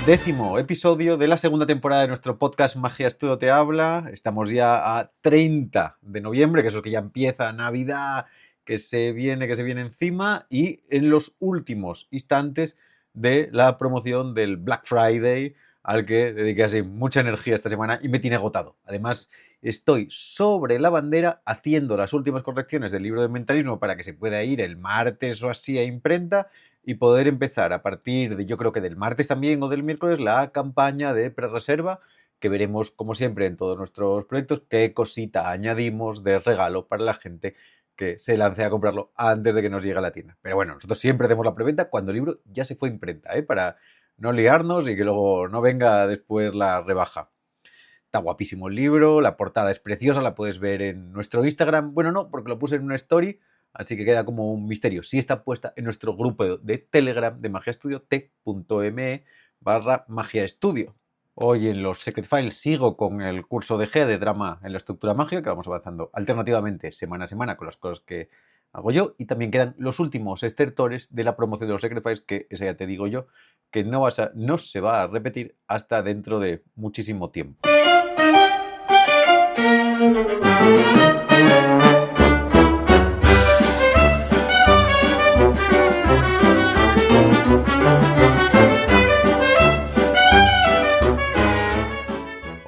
10º episodio de la segunda temporada de nuestro podcast Magia Estudio Te Habla. Estamos ya a 30 de noviembre, que es lo que ya empieza Navidad, que se viene encima, y en los últimos instantes de la promoción del Black Friday, al que dediqué así mucha energía esta semana y me tiene agotado. Además, estoy sobre la bandera haciendo las últimas correcciones del libro de mentalismo para que se pueda ir el martes o así a imprenta y poder empezar a partir de, yo creo que del martes también o del miércoles, la campaña de prerreserva, que veremos, como siempre, en todos nuestros proyectos, qué cosita añadimos de regalo para la gente que se lance a comprarlo antes de que nos llegue a la tienda. Pero bueno, nosotros siempre hacemos la preventa cuando el libro ya se fue a imprenta, para no liarnos y que luego no venga después la rebaja. Está guapísimo el libro, la portada es preciosa, la puedes ver en nuestro Instagram. Bueno, no, porque lo puse en una story, así que queda como un misterio. Sí está puesta en nuestro grupo de Telegram de Magia Estudio, t.me/Magia Estudio. Hoy en los Secret Files sigo con el curso de G de drama en la estructura mágica, que vamos avanzando alternativamente semana a semana con las cosas que hago yo, y también quedan los últimos estertores de la promoción de los Secret Files, que esa ya te digo yo, que no se va a repetir hasta dentro de muchísimo tiempo.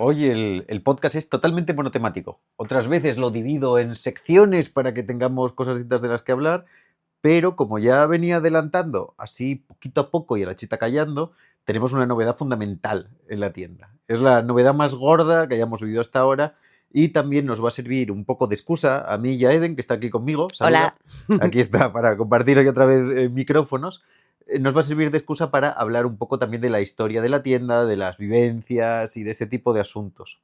Hoy el podcast es totalmente monotemático. Otras veces lo divido en secciones para que tengamos cosas distintas de las que hablar, pero como ya venía adelantando así poquito a poco y a la chita callando, tenemos una novedad fundamental en la tienda. Es la novedad más gorda que hayamos vivido hasta ahora y también nos va a servir un poco de excusa a mí y a Eden, que está aquí conmigo. Saluda. Hola. Aquí está, para compartir hoy otra vez micrófonos. Nos va a servir de excusa para hablar un poco también de la historia de la tienda, de las vivencias y de ese tipo de asuntos.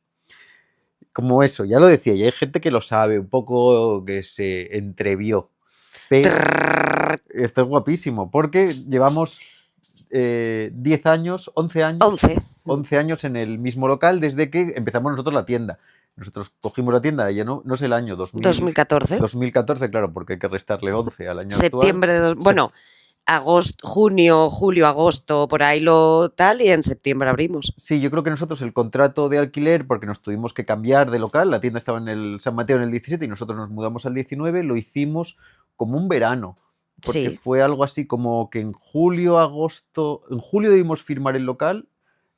Como eso, ya lo decía, y hay gente que lo sabe, un poco que se entrevió. Pero esto es guapísimo, porque llevamos 10 años, 11 años. 11 años en el mismo local desde que empezamos nosotros la tienda. Nosotros cogimos la tienda, ya no sé el año, 2014. 2014, claro, porque hay que restarle 11 al año septiembre actual. Bueno, agosto, junio, julio, agosto, por ahí lo tal, y en septiembre abrimos. Sí, yo creo que nosotros el contrato de alquiler, porque nos tuvimos que cambiar de local, la tienda estaba en el San Mateo en el 17 y nosotros nos mudamos al 19, lo hicimos como un verano, porque Sí. fue algo así como que en julio debimos firmar el local,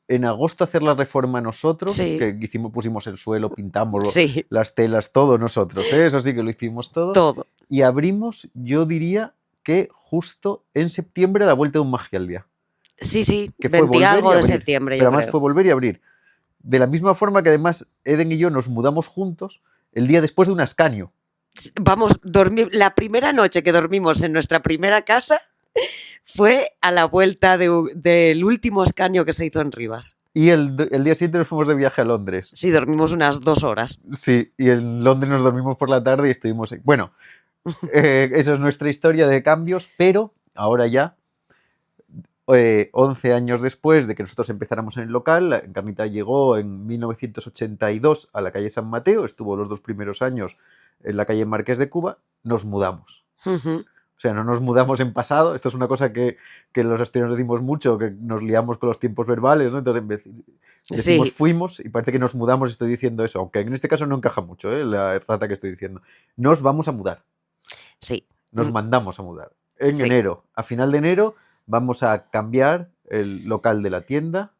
en agosto hacer la reforma nosotros, Sí. que pusimos el suelo, pintamos Sí. las telas, todo nosotros, eso sí que lo hicimos Todo. Y abrimos, yo diría que justo en septiembre a la vuelta de un Magia al Día. Sí, Que fue 20 algo de abrir, septiembre, pero yo además creo. fue volver y abrir. De la misma forma que además Eden y yo nos mudamos juntos el día después de un ascanio. Vamos, la primera noche que dormimos en nuestra primera casa fue a la vuelta del último escaño que se hizo en Rivas. Y el día siguiente nos fuimos de viaje a Londres. Sí, dormimos unas 2 horas. Sí, y en Londres nos dormimos por la tarde y estuvimos... Bueno, esa es nuestra historia de cambios, pero ahora ya, 11 años después de que nosotros empezáramos en el local, la Encarnita llegó en 1982 a la calle San Mateo, estuvo los 2 primeros años en la calle Marqués de Cuba, nos mudamos. Uh-huh. O sea, no nos mudamos en pasado. Esto es una cosa que los asturianos decimos mucho, que nos liamos con los tiempos verbales, ¿no? Entonces, en vez decimos fuimos y parece que nos mudamos, estoy diciendo eso, aunque en este caso no encaja mucho, la errata que estoy diciendo. Nos vamos a mudar. Sí. Nos mandamos a mudar. En enero, a final de enero, vamos a cambiar el local de la tienda,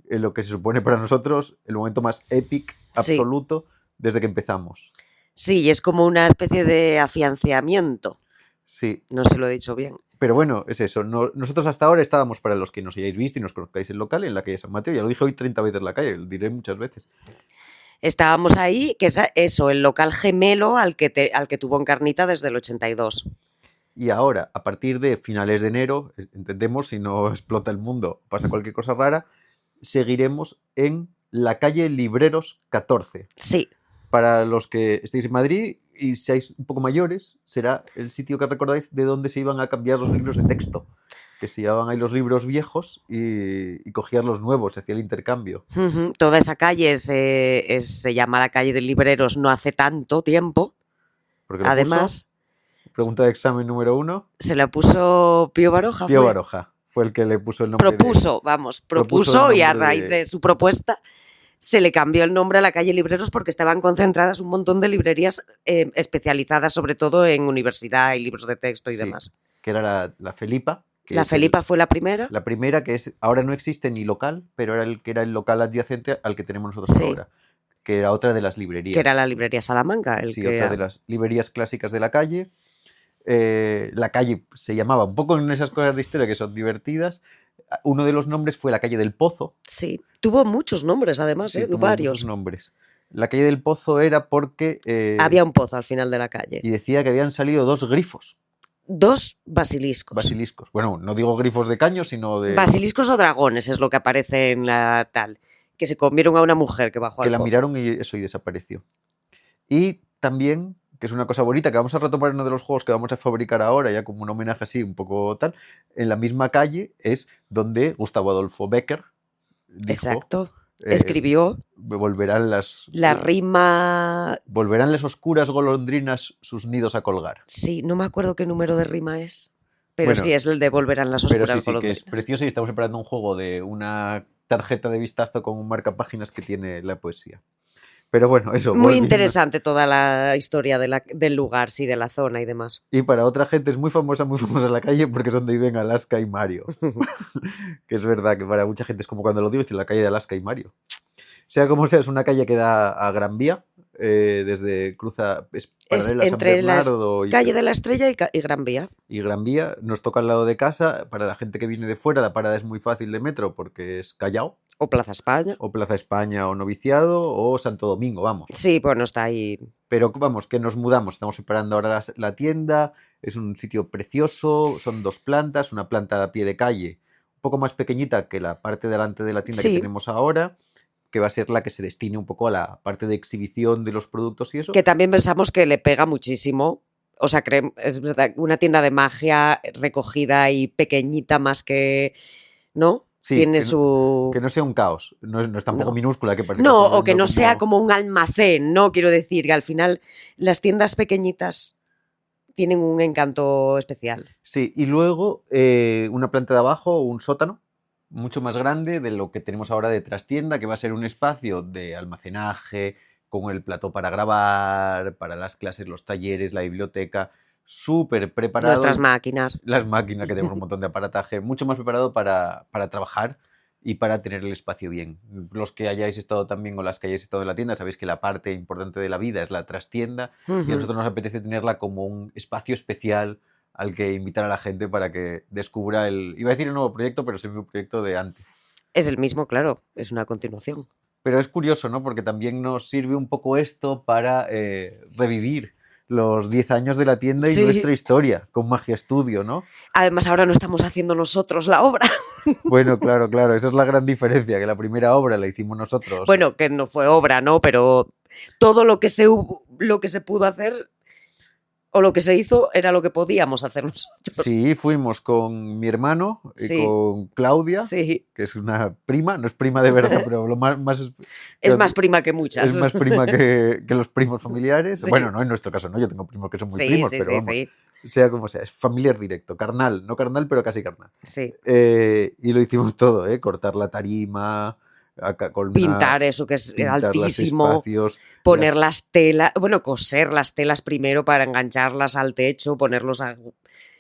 en lo que se supone para nosotros el momento más épico, absoluto, desde que empezamos. Sí, y es como una especie de afianzamiento. Sí. No se lo he dicho bien. Pero bueno, es eso. Nosotros hasta ahora estábamos, para los que nos hayáis visto y nos conozcáis el local, en la calle San Mateo. Ya lo dije hoy 30 veces en la calle, lo diré muchas veces. Estábamos ahí, que es eso, el local gemelo al que tuvo Encarnita desde el 82. Y ahora, a partir de finales de enero, entendemos, si no explota el mundo, pasa cualquier cosa rara, seguiremos en la calle Libreros 14. Sí. Para los que estéis en Madrid y seáis un poco mayores, será el sitio que recordáis de donde se iban a cambiar los libros de texto. Que se llevaban ahí los libros viejos y cogían los nuevos, se hacía el intercambio. Uh-huh. Toda esa calle se llama la calle de Libreros no hace tanto tiempo. Además, pregunta de examen número 1. Se la puso Pío Baroja. Pío Baroja. fue el que le puso el nombre. Propuso Propuso el y a nombre raíz de su propuesta se le cambió el nombre a la calle Libreros porque estaban concentradas un montón de librerías especializadas sobre todo en universidad y libros de texto y Sí, demás. que era la Felipa. Que La es Felipa fue la primera. la primera, que es ahora no existe ni local, pero era el local adyacente al que tenemos nosotros Sí. ahora, que era otra de las librerías. Que era la librería Salamanca. Sí, otra de las librerías clásicas de la calle. La calle se llamaba, un poco en esas cosas de historia que son divertidas, uno de los nombres fue la calle del Pozo. Sí, tuvo muchos nombres además, Sí, tuvo varios. muchos nombres. La calle del Pozo era porque... Había un pozo al final de la calle. Y decía que habían salido 2 grifos. 2 basiliscos. Basiliscos. Bueno, no digo grifos de caño, sino de... Basiliscos o dragones es lo que aparece en la tal. Que se comieron a una mujer que bajó al Que la pozo. miraron y eso, y desapareció. Y también, que es una cosa bonita, que vamos a retomar en uno de los juegos que vamos a fabricar ahora, ya como un homenaje así, un poco tal, en la misma calle es donde Gustavo Adolfo Bécquer dijo... Exacto. Escribió volverán la rima... Volverán las oscuras golondrinas sus nidos a colgar. Sí, no me acuerdo qué número de rima es. Pero Bueno, sí, es el de volverán las Pero oscuras sí, que golondrinas. es precioso y estamos preparando un juego de una tarjeta de vistazo con un marcapáginas que tiene la poesía. Pero bueno, eso. Muy interesante toda la historia del lugar, sí, de la zona y demás. Y para otra gente es muy famosa en la calle porque es donde viven Alaska y Mario. Que es verdad que para mucha gente es como cuando lo digo, es la calle de Alaska y Mario. Sea como sea, es una calle que da a Gran Vía, desde cruza, es paralela entre a San Bernardo la calle de la Estrella y Gran Vía. Y Gran Vía nos toca al lado de casa. Para la gente que viene de fuera, la parada es muy fácil de metro porque es Callao. O Plaza España. O Plaza España o Noviciado o Santo Domingo, vamos. Sí, bueno, está ahí. Pero vamos, que nos mudamos. Estamos separando ahora la tienda. Es un sitio precioso. Son 2 plantas. Una planta a pie de calle, un poco más pequeñita que la parte delante de la tienda que tenemos ahora, que va a ser la que se destine un poco a la parte de exhibición de los productos y eso. Que también pensamos que le pega muchísimo. O sea, es verdad, una tienda de magia recogida y pequeñita más que... ¿No? Sí, tiene que no sea un caos, no es tampoco minúscula. Que parece no, o que no sea como un almacén, ¿no? Quiero decir que al final las tiendas pequeñitas tienen un encanto especial. Sí, y luego una planta de abajo, un sótano, mucho más grande de lo que tenemos ahora de trastienda, que va a ser un espacio de almacenaje, con el plató para grabar, para las clases, los talleres, la biblioteca, súper preparado. Nuestras máquinas. Las máquinas, que tenemos un montón de aparataje, mucho más preparado para trabajar y para tener el espacio bien. Los que hayáis estado también o las que hayáis estado en la tienda, sabéis que la parte importante de la vida es la trastienda y a nosotros nos apetece tenerla como un espacio especial al que invitar a la gente para que descubra iba a decir el nuevo proyecto, pero es el mismo proyecto de antes. Es el mismo, claro, es una continuación. Pero es curioso, ¿no? Porque también nos sirve un poco esto para revivir los 10 años de la tienda y nuestra historia con Magia Studio, ¿no? Además, ahora no estamos haciendo nosotros la obra. Bueno, claro, esa es la gran diferencia, que la primera obra la hicimos nosotros. Bueno, que no fue obra, ¿no? Pero todo lo que se pudo hacer o lo que se hizo era lo que podíamos hacer nosotros. Sí, fuimos con mi hermano y con Claudia, que es una prima, no es prima de verdad, pero lo más es más prima que muchas. Es más prima que los primos familiares. Sí. Bueno, no en nuestro caso, ¿no? Yo tengo primos que son muy primos, pero vamos, sea como sea, es familiar directo, carnal, no carnal, pero casi carnal. Sí. Y lo hicimos todo, cortar la tarima, pintar eso que es altísimo, poner las telas, bueno, coser las telas primero para engancharlas al techo, ponerlos a...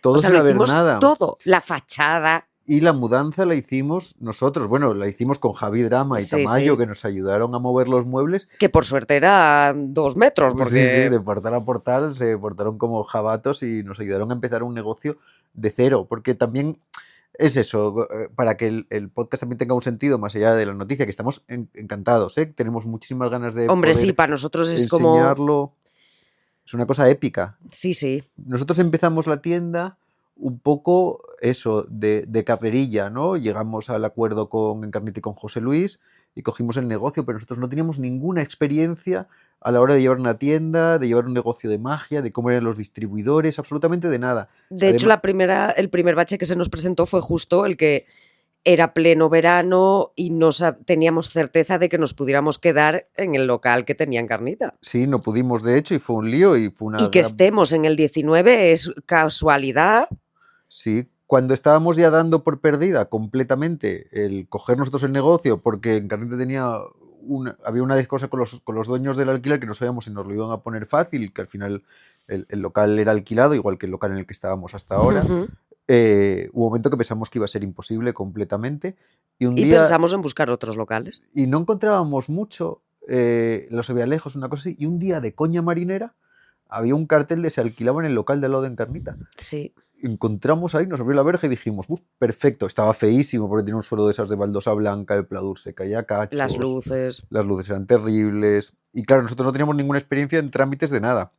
Todo sin haber nada. Todo, la fachada. Y la mudanza la hicimos nosotros, bueno, la hicimos con Javi Drama y Tamayo, que nos ayudaron a mover los muebles. Que por suerte eran 2 metros. Porque... Sí, de portal a portal se portaron como jabatos y nos ayudaron a empezar un negocio de cero, porque también... Es eso, para que el podcast también tenga un sentido más allá de la noticia, que estamos encantados, tenemos muchísimas ganas de Hombre, sí, para nosotros es enseñarlo. Es una cosa épica. Sí, sí. Nosotros empezamos la tienda un poco eso, de carrerilla, ¿no? Llegamos al acuerdo con Encarnita y con José Luis y cogimos el negocio, pero nosotros no teníamos ninguna experiencia a la hora de llevar una tienda, de llevar un negocio de magia, de cómo eran los distribuidores, absolutamente de nada. De hecho, el primer bache que se nos presentó fue justo el que era pleno verano y teníamos certeza de que nos pudiéramos quedar en el local que tenía Encarnita. Sí, no pudimos, de hecho, y fue un lío y fue una... Y que estemos en el 19 es casualidad. Sí, cuando estábamos ya dando por perdida completamente el coger nosotros el negocio, porque Encarnita había una cosa con los dueños del alquiler que no sabíamos si nos lo iban a poner fácil, que al final el local era alquilado, igual que el local en el que estábamos hasta ahora. Ujú. Hubo un momento que pensamos que iba a ser imposible completamente. Y un Y día, pensamos en buscar otros locales. y no encontrábamos mucho, los había lejos, una cosa así, y un día de coña marinera había un cartel de se alquilaba en el local de al lado de Encarnita. Sí. Encontramos ahí, nos abrió la verja y dijimos, perfecto, estaba feísimo porque tenía un suelo de esas de baldosa blanca, el pladur se caía a cachos, Las luces. las luces eran terribles, y claro, nosotros no teníamos ninguna experiencia en trámites de nada,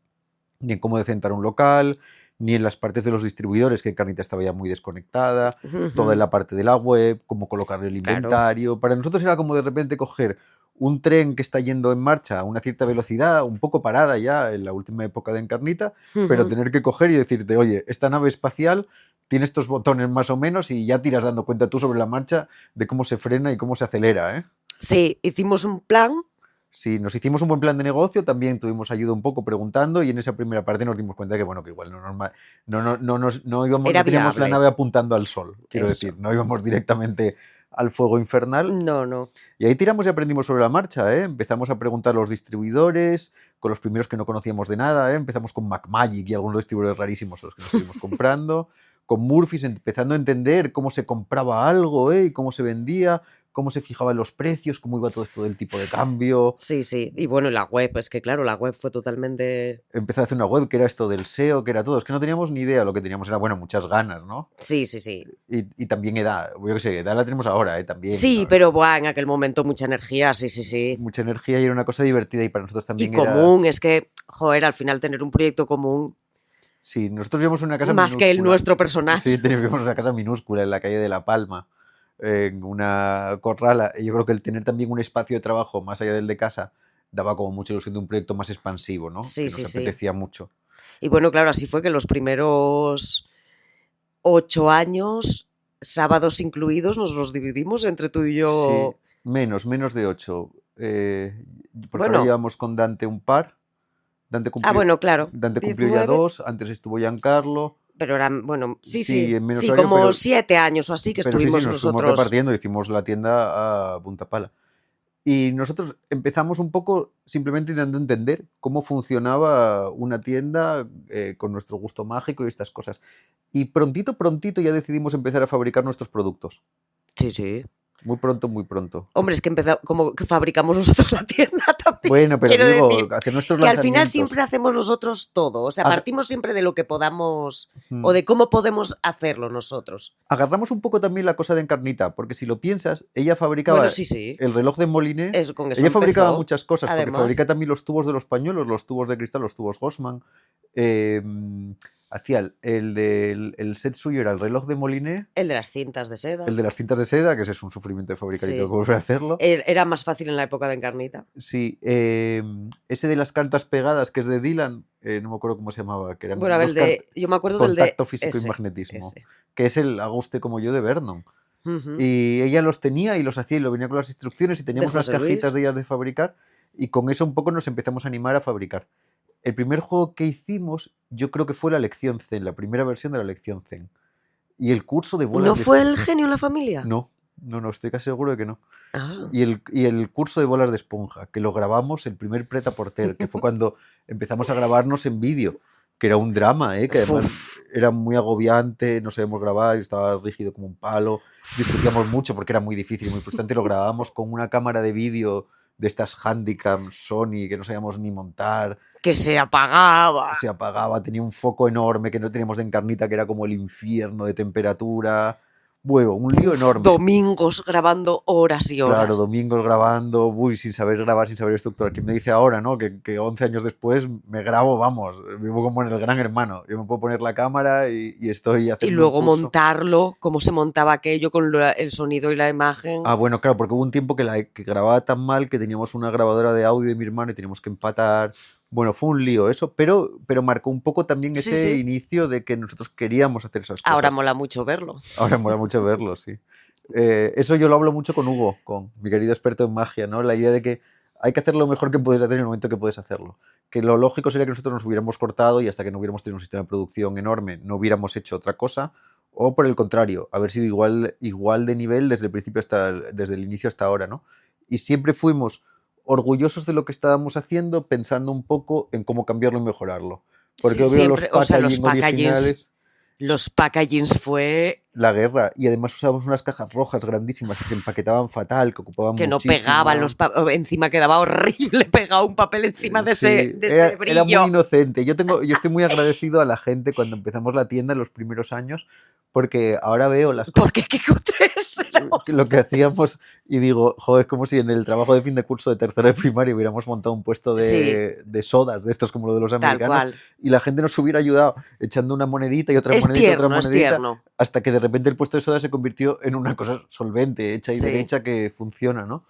ni en cómo decentar un local, ni en las partes de los distribuidores, que Encarnita estaba ya muy desconectada, toda en la parte de la web, cómo colocar el inventario. Para nosotros era como de repente coger un tren que está yendo en marcha a una cierta velocidad, un poco parada ya en la última época de Encarnita, pero tener que coger y decirte, oye, esta nave espacial tiene estos botones más o menos y ya te irás dando cuenta tú sobre la marcha de cómo se frena y cómo se acelera, ¿eh? Sí, hicimos un plan. Sí, nos hicimos un buen plan de negocio, también tuvimos ayuda un poco preguntando y en esa primera parte nos dimos cuenta que, bueno, que igual no íbamos, Era no teníamos la viable. nave apuntando al sol, quiero Eso. decir, no íbamos directamente al fuego infernal. No. Y ahí tiramos y aprendimos sobre la marcha, ¿eh? Empezamos a preguntar a los distribuidores, con los primeros que no conocíamos de nada, ¿eh? Empezamos con MacMagic y algunos distribuidores rarísimos a los que nos estuvimos comprando, con Murphys, empezando a entender cómo se compraba algo, ¿eh? Y cómo se vendía, cómo se fijaban los precios, cómo iba todo esto del tipo de cambio. Sí. Y bueno, la web, es que claro, la web fue totalmente... Empecé a hacer una web que era esto del SEO, que era todo. Es que no teníamos ni idea, lo que teníamos era, bueno, muchas ganas, ¿no? Sí. Y también edad, yo qué sé, edad la tenemos ahora, también. Sí, ¿no? pero buah, en aquel momento mucha energía, sí. Mucha energía y era una cosa divertida y para nosotros también Y era... común, es que, joder, al final tener un proyecto común, Sí, nosotros vivíamos en una casa más minúscula. que el nuestro personal. Sí, vivíamos en una casa minúscula en la calle de La Palma, en una corrala. Y yo creo que el tener también un espacio de trabajo más allá del de casa daba como mucha ilusión de un proyecto más expansivo, ¿no? Sí, Que nos apetecía mucho. Y bueno, claro, así fue que los primeros 8 años, sábados incluidos, nos los dividimos entre tú y yo. Sí, menos de 8. Porque Bueno. ahora llevamos con Dante un par. Dante bueno, claro. Dante cumplió ya 19. 2, antes estuvo Giancarlo. Pero eran, bueno, sí, en menos sí, horario, como pero, 7 años o así que pero estuvimos sí, nos fuimos nosotros. repartiendo, hicimos la tienda a punta pala. Y nosotros empezamos un poco simplemente intentando entender cómo funcionaba una tienda con nuestro gusto mágico y estas cosas. Y prontito ya decidimos empezar a fabricar nuestros productos. Sí. Muy pronto. Hombre, es que como que fabricamos nosotros la tienda también. Bueno, pero Quiero digo, decir hacer nuestros que al lanzamientos. final siempre hacemos nosotros todo. O sea, partimos siempre de lo que podamos o Mm. de cómo podemos hacerlo nosotros. Agarramos un poco también la cosa de Encarnita, porque si lo piensas, ella fabricaba Bueno, sí. el reloj de Moliné. Eso, con eso Ella fabricaba empezó, muchas cosas, porque además. fabrica también los tubos de los pañuelos, los tubos de cristal, los tubos Gossman. Hacía el set suyo era el reloj de Moliné, El de las cintas de seda. el de las cintas de seda, que ese es un sufrimiento de fabricar y Sí. tengo que volver a hacerlo. Era más fácil en la época de Encarnita. Sí, ese de las cartas pegadas, que es de Dylan, no me acuerdo cómo se llamaba, que eran Bueno, a ver, dos yo me acuerdo del de... contacto físico y magnetismo, que es el Haga usted como yo de Vernon. Y ella los tenía y los hacía y lo venía con las instrucciones y teníamos unas cajitas de ellas de fabricar y con eso un poco nos empezamos a animar a fabricar. El primer juego que hicimos yo creo que fue la lección Zen, la primera versión de la lección Zen. Y el curso de bolas ¿No fue el genio en la familia? No, estoy casi seguro de que no. Ah. Y el curso de bolas de esponja, que lo grabamos el primer Pret-a-Porter, que fue cuando empezamos a grabarnos en vídeo, que era un drama, que además era muy agobiante, no sabíamos grabar, yo estaba rígido como un palo, discutíamos mucho porque era muy difícil y muy frustrante, lo grabábamos con una cámara de vídeo de estas Handycam Sony que no sabíamos ni montar. Que se apagaba. Se apagaba, tenía un foco enorme que no teníamos de Encarnita, que era como el infierno de temperatura. Bueno, un lío enorme. Domingos grabando horas y horas. Claro, domingos grabando, sin saber grabar, sin saber estructurar. ¿Quién me dice ahora, no? Que 11 años después me grabo, vamos, vivo como en el Gran Hermano. Yo me puedo poner la cámara y estoy haciendo y luego un curso. Montarlo, cómo se montaba aquello con el sonido y la imagen. Ah, bueno, claro, porque hubo un tiempo que grababa tan mal que teníamos una grabadora de audio de mi hermano y teníamos que empatar. Bueno, fue un lío eso, pero marcó un poco también ese inicio de que nosotros queríamos hacer esas cosas. Ahora mola mucho verlo. Ahora mola mucho verlo, sí. Eso yo lo hablo mucho con Hugo, con mi querido experto en magia, ¿no? La idea de que hay que hacer lo mejor que puedes hacer en el momento que puedes hacerlo. Que lo lógico sería que nosotros nos hubiéramos cortado y hasta que no hubiéramos tenido un sistema de producción enorme no hubiéramos hecho otra cosa, O por el contrario, haber sido igual de nivel desde el inicio hasta ahora, ¿no? Y siempre fuimos orgullosos de lo que estábamos haciendo, pensando un poco en cómo cambiarlo y mejorarlo. Porque Sí, obvio los siempre, o sea, packaging originales, los packagings fue la guerra, y además usábamos unas cajas rojas grandísimas que se empaquetaban fatal, que ocupaban que no pegaban muchísimo. encima quedaba horrible pegado un papel encima de Sí, ese era muy brillo. inocente. Yo estoy muy agradecido a la gente cuando empezamos la tienda en los primeros años, porque ahora veo las cosas Porque qué cutres lo éramos. que hacíamos y digo, joder, es como si en el trabajo de fin de curso de tercero de primaria hubiéramos montado un puesto Sí, de sodas, de estos como lo de los tal americanos, cual. y la gente nos hubiera ayudado echando una monedita y otra Es monedita, tierno. hasta que de repente el puesto de soda se convirtió en una cosa solvente, hecha y Sí. derecha que funciona, ¿no?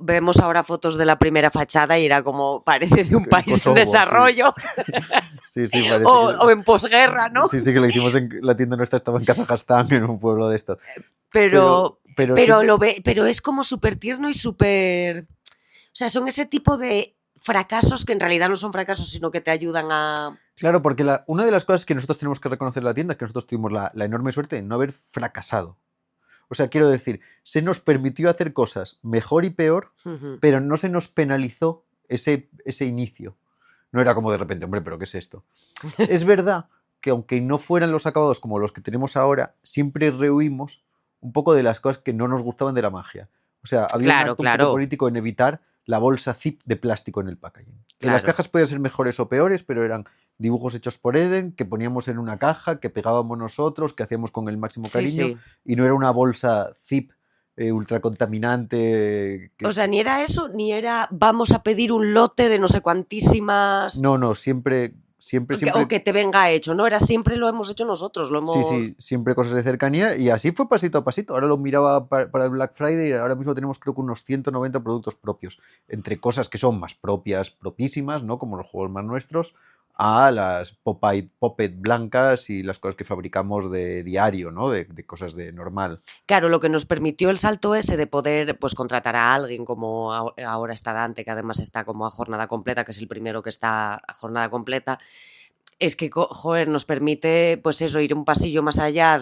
Vemos ahora fotos de la primera fachada y era como, parece de un país en Kosovo, sí. desarrollo Sí, sí, parece o en posguerra, ¿no? sí, sí, que lo hicimos en la tienda nuestra, estaba en Kazajstán, en un pueblo de estos. Pero, Pero sí que... pero es como súper tierno y súper... O sea, son ese tipo de fracasos que en realidad no son fracasos, sino que te ayudan a... Claro, porque una de las cosas que nosotros tenemos que reconocer en la tienda es que nosotros tuvimos la enorme suerte de no haber fracasado. O sea, quiero decir, se nos permitió hacer cosas mejor y peor, pero no se nos penalizó ese inicio. No era como de repente, hombre, pero ¿qué es esto? Es verdad que aunque no fueran los acabados como los que tenemos ahora, siempre rehuimos un poco de las cosas que no nos gustaban de la magia. O sea, había un Claro, acto un poco claro, político en evitar la bolsa zip de plástico en el packaging. Que las claro. cajas podían ser mejores o peores, pero eran dibujos hechos por Eden, que poníamos en una caja, que pegábamos nosotros, que hacíamos con el máximo Sí, cariño, sí. y no era una bolsa zip ultra contaminante. O sea, ni era eso, ni era vamos a pedir un lote de no sé cuantísimas No, no, siempre, o que te venga hecho, ¿no? Era siempre lo hemos hecho nosotros, lo sí, hemos... sí, siempre cosas de cercanía, y así fue pasito a pasito. Ahora lo miraba para el Black Friday y ahora mismo tenemos creo que unos 190 productos propios, entre cosas que son más propias, propísimas, ¿no? Como los juegos más nuestros, a las Poppet blancas y las cosas que fabricamos de diario, ¿no? De cosas de normal. Claro, lo que nos permitió el salto ese de poder pues contratar a alguien como ahora está Dante, que además está como a jornada completa, que es el primero que está a jornada completa, es que, joder, nos permite, pues eso, ir un pasillo más allá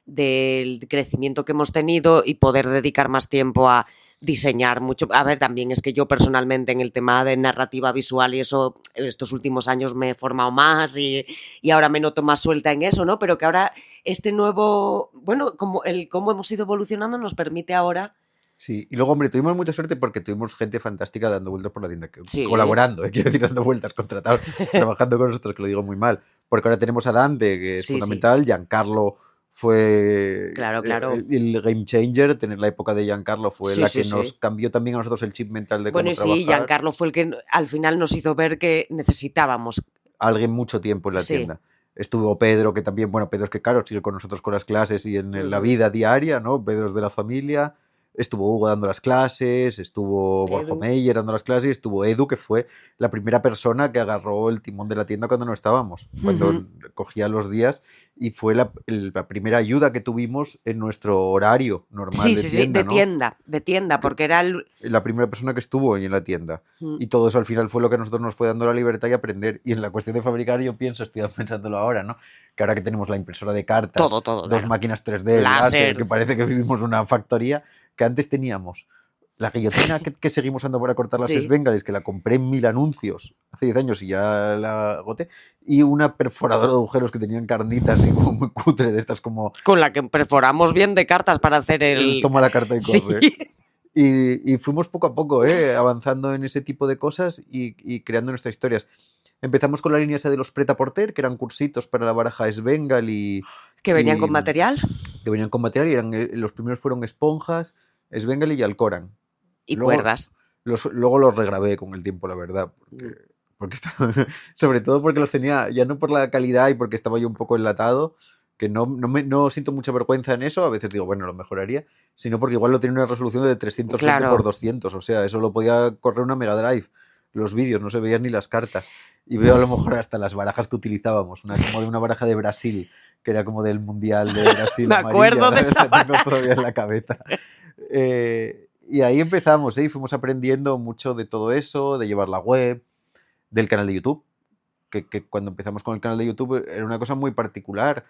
del crecimiento que hemos tenido y poder dedicar más tiempo a diseñar mucho. A ver, también es que yo personalmente en el tema de narrativa visual y eso, estos últimos años me he formado más y ahora me noto más suelta en eso, ¿no? Pero que ahora este nuevo, bueno, como el cómo hemos ido evolucionando nos permite ahora... Sí, y luego, hombre, tuvimos mucha suerte porque tuvimos gente fantástica dando vueltas por la tienda, Sí, colaborando, quiero decir, dando vueltas, contratados, trabajando con nosotros, que lo digo muy mal. Porque ahora tenemos a Dante, que es sí, sí, fundamental, Giancarlo fue claro, claro. el game changer, tener la época de Giancarlo fue Sí, la sí, que nos sí. cambió también a nosotros el chip mental de Bueno, cómo y sí, trabajar. Giancarlo fue el que al final nos hizo ver que necesitábamos. Alguien mucho tiempo en la Sí. tienda. Estuvo Pedro, que también, bueno, Pedro es que claro, sigue con nosotros con las clases y en la Ujú. vida diaria, ¿no? Pedro es de la familia. Estuvo Hugo dando las clases, estuvo Borja Edu. Meyer dando las clases, y estuvo Edu, que fue la primera persona que agarró el timón de la tienda cuando no estábamos, cuando Ujú. cogía los días, y fue la primera ayuda que tuvimos en nuestro horario normal Sí, de sí, sí, tienda, ¿no? de tienda, Que- porque era el... la primera persona que estuvo ahí en la tienda. Mm. Y todo eso al final fue lo que a nosotros nos fue dando la libertad y aprender. Y en la cuestión de fabricar, yo pienso, estoy pensándolo ahora, ¿no? Que ahora que tenemos la impresora de cartas, Todo, todo, dos claro. máquinas 3D, el láser, que Láser. parece que vivimos una factoría, que antes teníamos la guillotina que seguimos usando para cortar las Sí. esbengales, que la compré en 1000 anuncios hace 10 años y ya la agoté, y una perforadora de agujeros que tenían carnitas y como muy cutre, de estas como Con la que perforamos bien de cartas para hacer el el... toma la carta y Sí. corre. Y fuimos poco a poco avanzando en ese tipo de cosas y creando nuestras historias. Empezamos con la línea esa de los Pret-a-Porter, que eran cursitos para la baraja Svengal Que venían con material que venían con material. Y los primeros fueron esponjas, Svengal y Alcoran. y Luego cuerdas. luego los regrabé con el tiempo, la verdad. Porque sobre todo porque los tenía, ya no por la calidad y porque estaba yo un poco enlatado, que no siento mucha vergüenza en eso, a veces digo, bueno, lo mejoraría, sino porque igual lo tenía una resolución de 320 por Claro. 200, o sea, eso lo podía correr una Mega Drive, los vídeos, no se veían ni las cartas, y veo a lo mejor hasta las barajas que utilizábamos, como de una baraja de Brasil, que era como del Mundial de Brasil Me amarilla, acuerdo de esa la tengo todavía en la cabeza. Y ahí empezamos, y fuimos aprendiendo mucho de todo eso, de llevar la web, del canal de YouTube, que cuando empezamos con el canal de YouTube era una cosa muy particular.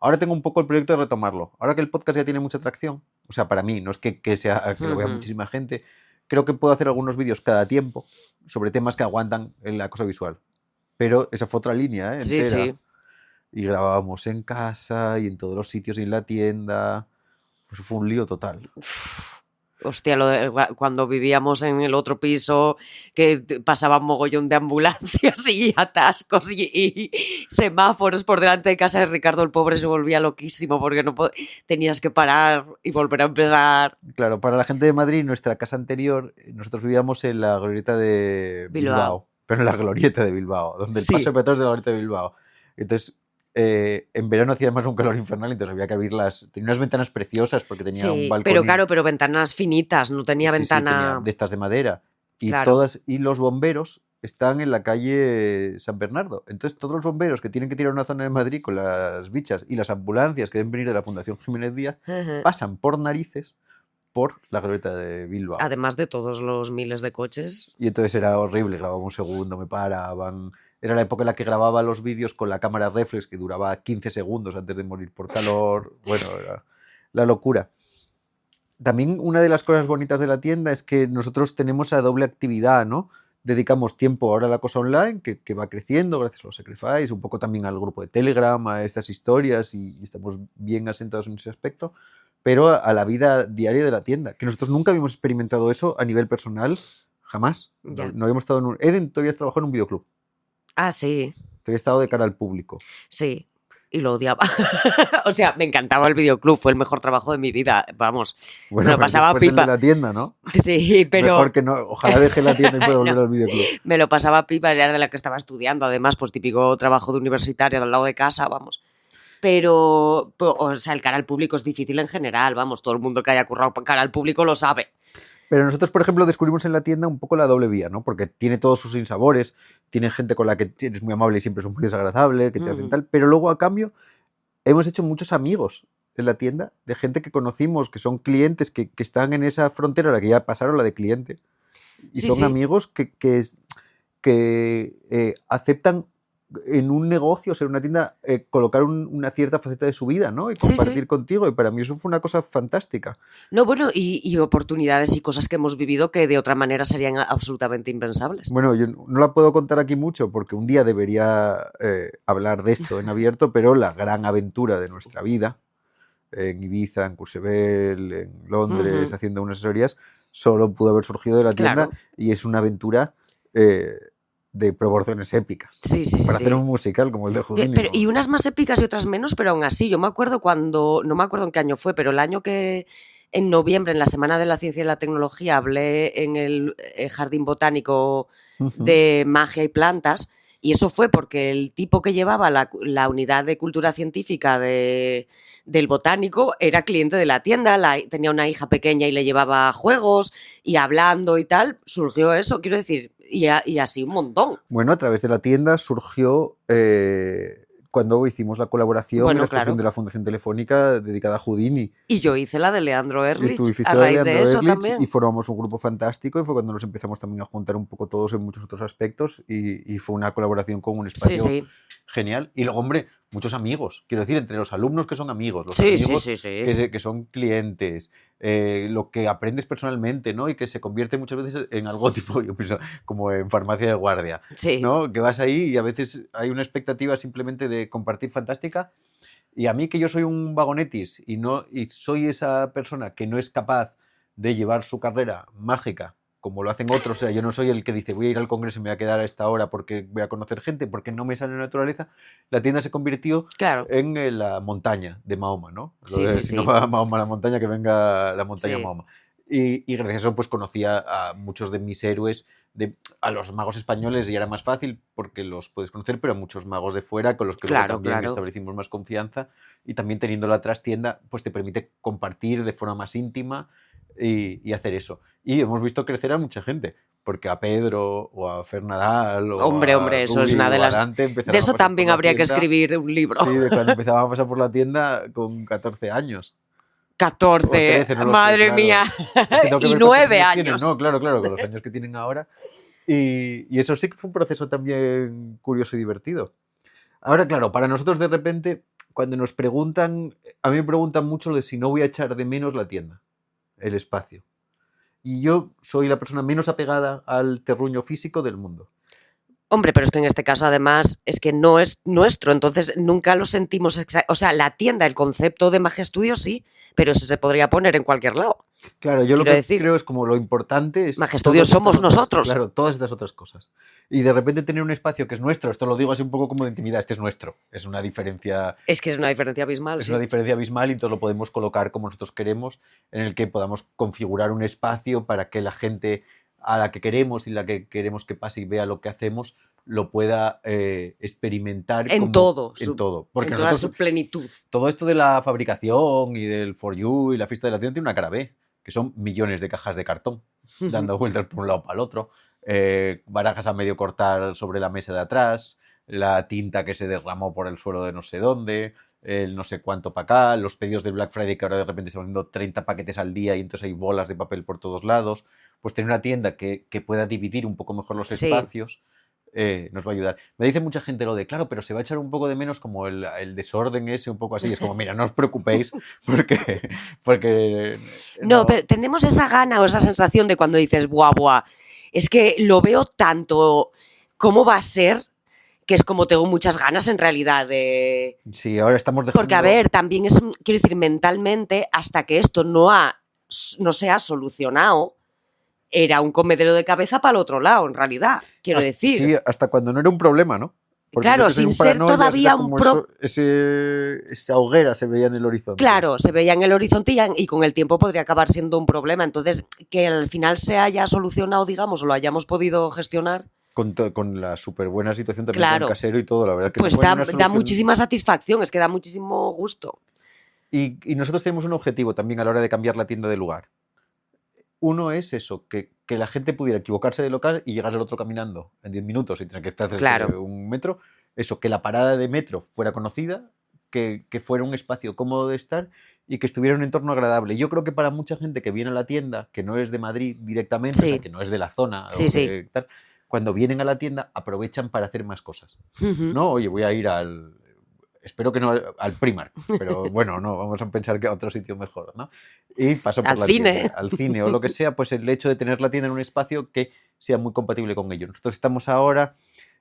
Ahora tengo un poco el proyecto de retomarlo. Ahora que el podcast ya tiene mucha atracción, o sea, para mí, no es que sea que lo vea muchísima gente, creo que puedo hacer algunos vídeos cada tiempo sobre temas que aguantan en la cosa visual. Pero esa fue otra línea, Sí, entera. sí. Y grabábamos en casa y en todos los sitios y en la tienda. Pues fue un lío total. Hostia, cuando vivíamos en el otro piso, que pasaba un mogollón de ambulancias y atascos y semáforos por delante de casa de Ricardo, el pobre se volvía loquísimo porque no tenías que parar y volver a empezar. Claro, para la gente de Madrid, nuestra casa anterior, nosotros vivíamos en la glorieta de Bilbao. Pero en la glorieta de Bilbao, donde el paso de peatones de la glorieta de Bilbao. Entonces, en verano hacía además un calor infernal, entonces había que abrirlas. Tenía unas ventanas preciosas porque tenía un balcón. Pero claro, pero ventanas finitas, no tenía ventana. Sí, tenía de estas de madera. Y claro. y los bomberos están en la calle San Bernardo. Entonces, todos los bomberos que tienen que tirar a una zona de Madrid con las bichas y las ambulancias que deben venir de la Fundación Jiménez Díaz pasan por narices por la glorieta de Bilbao. Además de todos los miles de coches. Y entonces era horrible, grababa un segundo, me paraban. Era la época en la que grababa los vídeos con la cámara reflex que duraba 15 segundos antes de morir por calor. Bueno, era la locura. También una de las cosas bonitas de la tienda es que nosotros tenemos esa doble actividad, ¿no? Dedicamos tiempo ahora a la cosa online, que va creciendo gracias a los Sacrifice, un poco también al grupo de Telegram, a estas historias, y estamos bien asentados en ese aspecto, pero a la vida diaria de la tienda, que nosotros nunca habíamos experimentado eso a nivel personal, jamás. No habíamos estado en un... Eden, tú habías trabajado en un videoclub. Ah, sí. Tú habías estado de cara al público. Sí. Y lo odiaba. O sea, me encantaba el videoclub, fue el mejor trabajo de mi vida, vamos. Bueno, me lo pasaba pipa. El de la tienda, ¿no? Sí, pero... Mejor que no, ojalá deje la tienda y pueda volver al videoclub. Me lo pasaba pipa, era de la que estaba estudiando, además, pues típico trabajo de universitario al lado de casa, vamos. Pero, o sea, el cara al público es difícil en general, vamos, todo el mundo que haya currado cara al público lo sabe. Pero nosotros, por ejemplo, descubrimos en la tienda un poco la doble vía, ¿no? Porque tiene todos sus sinsabores, tiene gente con la que eres muy amable y siempre es muy desagradable, que te hacen tal, pero luego a cambio hemos hecho muchos amigos en la tienda de gente que conocimos, que son clientes, que están en esa frontera, la que ya pasaron, la de cliente, y son amigos que aceptan en un negocio, o sea, en una tienda, colocar una cierta faceta de su vida, ¿no? Y compartir contigo. Y para mí eso fue una cosa fantástica. No, bueno, y oportunidades y cosas que hemos vivido que de otra manera serían absolutamente impensables. Bueno, yo no la puedo contar aquí mucho porque un día debería hablar de esto en abierto, pero la gran aventura de nuestra vida, en Ibiza, en Courchevel, en Londres, haciendo unas asesorías, solo pudo haber surgido de la tienda, y es una aventura de proporciones épicas. Para hacer un musical como el de Houdini. Y unas más épicas y otras menos, pero aún así, yo me acuerdo cuando, no me acuerdo en qué año fue, pero el año que en noviembre, en la Semana de la Ciencia y la Tecnología, hablé en el Jardín Botánico de Magia y Plantas, y eso fue porque el tipo que llevaba la unidad de cultura científica del botánico era cliente de la tienda, tenía una hija pequeña y le llevaba juegos, y hablando y tal, surgió eso, quiero decir, y así un montón. Bueno, a través de la tienda surgió cuando hicimos la colaboración en la exposición de la Fundación Telefónica dedicada a Houdini. Y yo hice la de Leandro Erlich. Y tú hiciste la de Leandro Erlich también. Y formamos un grupo fantástico, y fue cuando nos empezamos también a juntar un poco todos en muchos otros aspectos, y fue una colaboración con un espacio genial. Y luego, hombre, muchos amigos. Quiero decir, entre los alumnos que son amigos, los amigos que son clientes, lo que aprendes personalmente, ¿no? Y que se convierte muchas veces en algo tipo, yo pienso, como en farmacia de guardia, ¿no? Que vas ahí y a veces hay una expectativa simplemente de compartir fantástica. Y a mí, que yo soy un vagonetis y soy esa persona que no es capaz de llevar su carrera mágica como lo hacen otros, o sea, yo no soy el que dice voy a ir al congreso y me voy a quedar a esta hora porque voy a conocer gente, porque no me sale la naturaleza. La tienda se convirtió en la montaña de Mahoma, ¿no? Si no va Mahoma a la montaña, que venga la montaña a Mahoma. Y gracias a eso pues conocí a muchos de mis héroes, a los magos españoles, y era más fácil porque los puedes conocer, pero a muchos magos de fuera con los que también establecimos más confianza, y también teniendo la trastienda pues te permite compartir de forma más íntima y hacer eso. Y hemos visto crecer a mucha gente, porque a Pedro o a Fer Nadal o hombre, eso es una de las... Dante de eso también habría que escribir un libro. Sí, de cuando empezaban a pasar por la tienda con 14 años. 14, 13, no madre mía. Y 9 años. No, claro, con los años que tienen ahora. Y eso sí que fue un proceso también curioso y divertido. Ahora, claro, para nosotros de repente, cuando nos preguntan, a mí me preguntan mucho lo de si no voy a echar de menos la tienda, el espacio. Y yo soy la persona menos apegada al terruño físico del mundo. Hombre, pero es que en este caso además es que no es nuestro, entonces nunca lo sentimos, o sea, la tienda, el concepto de Magia Studio sí, pero eso se podría poner en cualquier lado. Claro, yo lo Quiero que decir, creo es como lo importante es Magia Studio todas estas somos otras, nosotros. claro, todas estas otras cosas. Y de repente tener un espacio que es nuestro, esto lo digo así un poco como de intimidad, este es nuestro, es una diferencia, Es que es una diferencia abismal, es sí. una diferencia abismal y entonces lo podemos colocar como nosotros queremos, en el que podamos configurar un espacio para que la gente a la que queremos y la que queremos que pase y vea lo que hacemos lo pueda experimentar En como todo, en todo. Porque en toda nosotros, su plenitud. todo esto de la fabricación y del For You y la fiesta de la tienda tiene una cara B, que son millones de cajas de cartón dando vueltas por un lado para el otro, barajas a medio cortar sobre la mesa de atrás, la tinta que se derramó por el suelo de no sé dónde, el no sé cuánto para acá, los pedidos del Black Friday que ahora de repente estamos haciendo 30 paquetes al día y entonces hay bolas de papel por todos lados. Pues tener una tienda que pueda dividir un poco mejor los Sí. espacios nos va a ayudar. Me dice mucha gente lo de, claro, pero se va a echar un poco de menos como el desorden ese, un poco así. Es como, mira, no os preocupéis porque No, pero tenemos esa gana o esa sensación de cuando dices, buah, buah, es que lo veo tanto, ¿cómo va a ser? Que es como tengo muchas ganas en realidad de... Sí, ahora estamos dejando... Porque, a ver, también es, quiero decir, mentalmente, hasta que esto no se ha solucionado, era un comedero de cabeza para el otro lado, en realidad, quiero decir. Sí, hasta cuando no era un problema, ¿no? Porque claro, sin ser todavía un esa hoguera se veía en el horizonte. Claro, se veía en el horizonte y con el tiempo podría acabar siendo un problema. Entonces, que al final se haya solucionado, digamos, o lo hayamos podido gestionar. Con la súper buena situación también claro, con Casero y todo, la verdad que pues da muchísima satisfacción, es que da muchísimo gusto. Y nosotros tenemos un objetivo también a la hora de cambiar la tienda de lugar. Uno es eso, que la gente pudiera equivocarse de local y llegar al otro caminando en 10 minutos y tener que estar claro. un metro. Eso, que la parada de metro fuera conocida, que fuera un espacio cómodo de estar y que estuviera en un entorno agradable. Yo creo que para mucha gente que viene a la tienda, que no es de Madrid directamente, sí. o sea, que no es de la zona, sí, sí. Tal, cuando vienen a la tienda aprovechan para hacer más cosas. ¿No? Oye, voy a ir espero que no al Primark, pero bueno, no, vamos a pensar que a otro sitio mejor, ¿no? Y paso por la tienda, al cine o lo que sea, pues el hecho de tener la tienda en un espacio que sea muy compatible con ello. Nosotros estamos ahora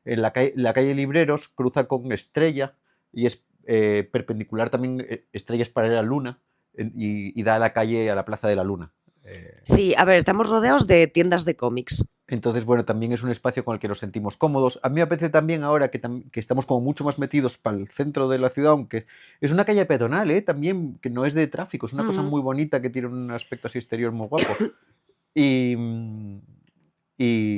en la calle Libreros, cruza con Estrella y es perpendicular también, Estrella es paralela a Luna y da a la calle, a la Plaza de la Luna. Sí, a ver, estamos rodeados de tiendas de cómics. Entonces, bueno, también es un espacio con el que nos sentimos cómodos. A mí me apetece también ahora que estamos como mucho más metidos para el centro de la ciudad, aunque es una calle peatonal, también, que no es de tráfico, es una cosa muy bonita que tiene un aspecto así exterior muy guapo. Y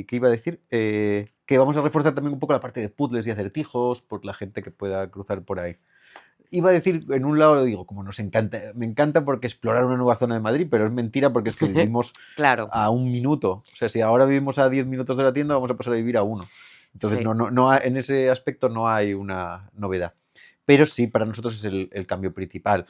¿qué iba a decir? Que vamos a reforzar también un poco la parte de puzzles y acertijos por la gente que pueda cruzar por ahí. Iba a decir, en un lado digo, como nos encanta, me encanta porque explorar una nueva zona de Madrid, pero es mentira porque es que vivimos claro. a un minuto. O sea, si ahora vivimos a 10 minutos de la tienda, vamos a pasar a vivir a 1. Entonces, sí. no, en ese aspecto no hay una novedad. Pero sí, para nosotros es el cambio principal.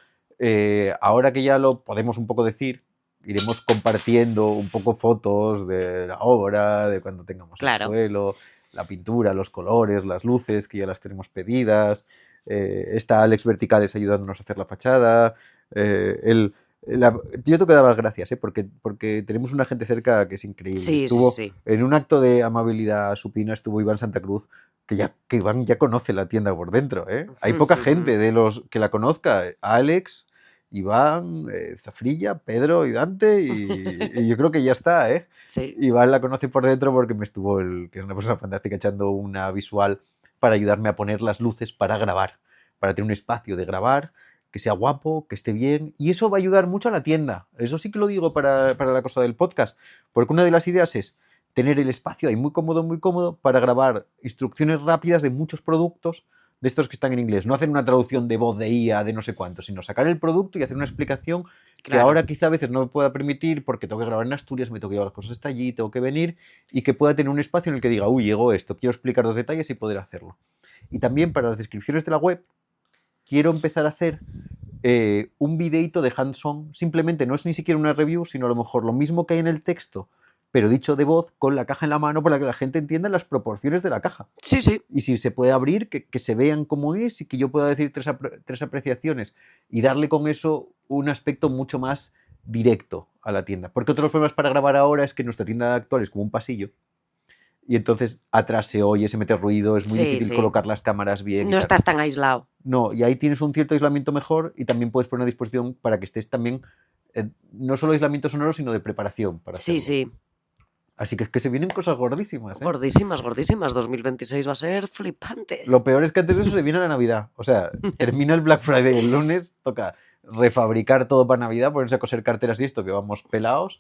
Ahora que ya lo podemos un poco decir, iremos compartiendo un poco fotos de la obra, de cuando tengamos el suelo, la pintura, los colores, las luces, que ya las tenemos pedidas. Está Alex Verticales ayudándonos a hacer la fachada. Yo tengo que dar las gracias, porque tenemos una gente cerca que es increíble. Sí, estuvo sí. en un acto de amabilidad supina, estuvo Iván Santa Cruz, que Iván ya conoce la tienda por dentro. Hay poca gente de los que la conozca. Alex, Iván, Zafrilla, Pedro y Dante, y yo creo que ya está. Sí. Iván la conoce por dentro porque me estuvo, que es una persona fantástica, echando una visual para ayudarme a poner las luces para grabar, para tener un espacio de grabar, que sea guapo, que esté bien, y eso va a ayudar mucho a la tienda. Eso sí que lo digo para la cosa del podcast, porque una de las ideas es tener el espacio ahí muy cómodo para grabar instrucciones rápidas de muchos productos, de estos que están en inglés. No hacer una traducción de voz de IA de no sé cuánto, sino sacar el producto y hacer una explicación que ahora quizá a veces no me pueda permitir porque tengo que grabar en Asturias, me tengo que llevar las cosas hasta allí, tengo que venir, y que pueda tener un espacio en el que diga, uy, llegó esto, quiero explicar los detalles y poder hacerlo. Y también para las descripciones de la web quiero empezar a hacer un videito de hands-on. Simplemente no es ni siquiera una review, sino a lo mejor lo mismo que hay en el texto, pero dicho de voz, con la caja en la mano para que la gente entienda las proporciones de la caja. Sí, sí. Y si se puede abrir, que se vean cómo es y que yo pueda decir tres apreciaciones y darle con eso un aspecto mucho más directo a la tienda. Porque otro de los problemas para grabar ahora es que nuestra tienda actual es como un pasillo y entonces atrás se oye, se mete ruido, es muy Sí, difícil sí. colocar las cámaras bien. No estás tan aislado. No, y ahí tienes un cierto aislamiento mejor y también puedes poner a disposición para que estés también, no solo aislamiento sonoro, sino de preparación para hacerlo. Sí, sí. Así que es que se vienen cosas gordísimas, ¿eh? Gordísimas, gordísimas. 2026 va a ser flipante. Lo peor es que antes de eso se viene la Navidad. O sea, termina el Black Friday el lunes, toca refabricar todo para Navidad, ponerse a coser carteras y esto, que vamos pelados.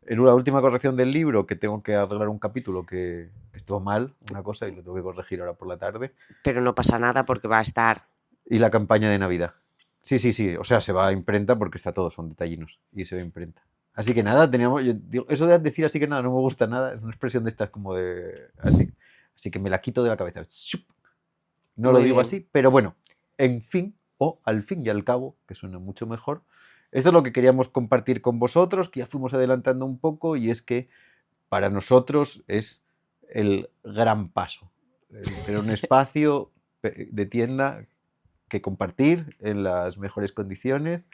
En una última corrección del libro, que tengo que arreglar un capítulo que estuvo mal, una cosa, y lo tengo que corregir ahora por la tarde. Pero no pasa nada porque va a estar. Y la campaña de Navidad. Sí, sí, sí. O sea, se va a imprenta porque está todo, son detallinos. Y se va a imprenta. Así que nada, teníamos. Eso de decir así que nada no me gusta nada. Es una expresión de estas como de. Así. Así que me la quito de la cabeza. No Muy lo digo bien. así, pero bueno, en fin, o al fin y al cabo, que suena mucho mejor. Esto es lo que queríamos compartir con vosotros, que ya fuimos adelantando un poco, y es que para nosotros es el gran paso. Tener un espacio de tienda que compartir en las mejores condiciones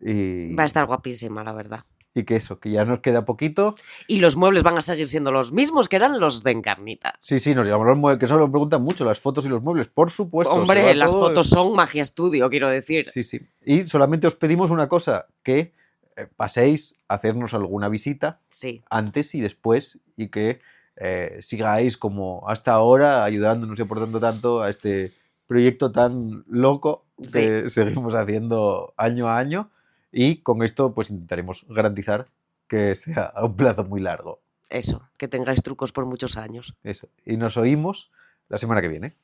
y, Va a estar guapísima, la verdad. y que eso, que ya nos queda poquito. Y los muebles van a seguir siendo los mismos que eran los de Encarnita. Sí, sí, nos llevamos los muebles, que eso lo preguntan mucho, las fotos y los muebles, por supuesto. se Hombre, va las todo- fotos son magia estudio, quiero decir. Sí, sí. Y solamente os pedimos una cosa, que paséis a hacernos alguna visita Sí. antes y después y que sigáis como hasta ahora ayudándonos y aportando tanto a este proyecto tan loco que seguimos haciendo año a año y con esto pues intentaremos garantizar que sea a un plazo muy largo. Eso, que tengáis trucos por muchos años. Eso. Y nos oímos la semana que viene.